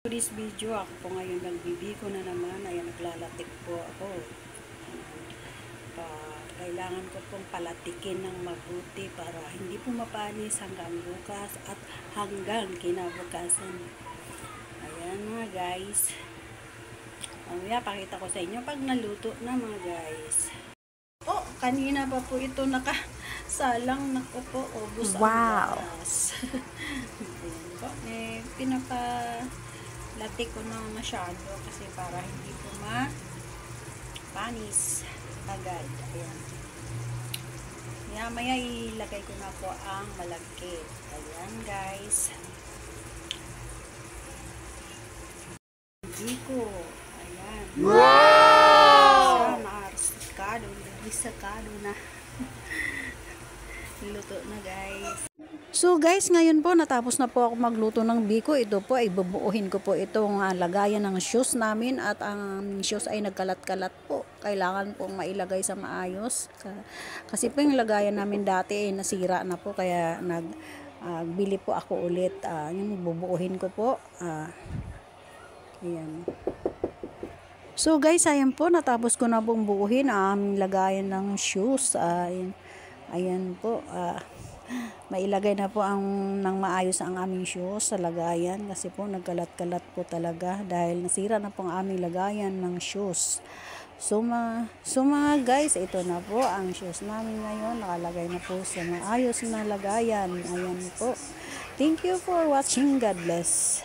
For this video, ako po ngayon nagbibiko na naman. Ayan, naglalatik po ako. Kailangan ko pong palatikin ng mabuti para hindi po mapanis hanggang bukas at hanggang kinabukasan. Ayan mga guys. Mamaya pakita ko sa inyo pag naluto na mga guys. Oh, kanina pa po ito nakasalang. Naku po, ubos ang gatas. Ayan po, pinapalatik ko na masyado kasi para hindi po mapanis agad. Ayan. Maya ilagay ko na po ang malagkit. Ayan guys. Biko. Ayan. Wow! Naarsikado na. Luto na guys. So guys, ngayon po natapos na po ako magluto ng biko. Ito po ay bubuuhin ko po itong lagayan ng shoes namin at ang shoes ay nagkalat-kalat po. Kailangan pong mailagay sa maayos. Kasi po yung lagayan namin dati ay nasira na po kaya nagbili po ako ulit. Yung bubuuhin ko po. Ayan. So guys, ayan po natapos ko na pong buuhin ang lagayan ng shoes. Ayan po. Mailagay na po ng maayos ang aming shoes sa lagayan kasi po nagkalat-kalat po talaga dahil nasira na po ang aming lagayan ng shoes. So mga guys, ito na po ang shoes namin ngayon. Nakalagay na po sa maayos na lagayan. Ayan po. Thank you for watching. God bless.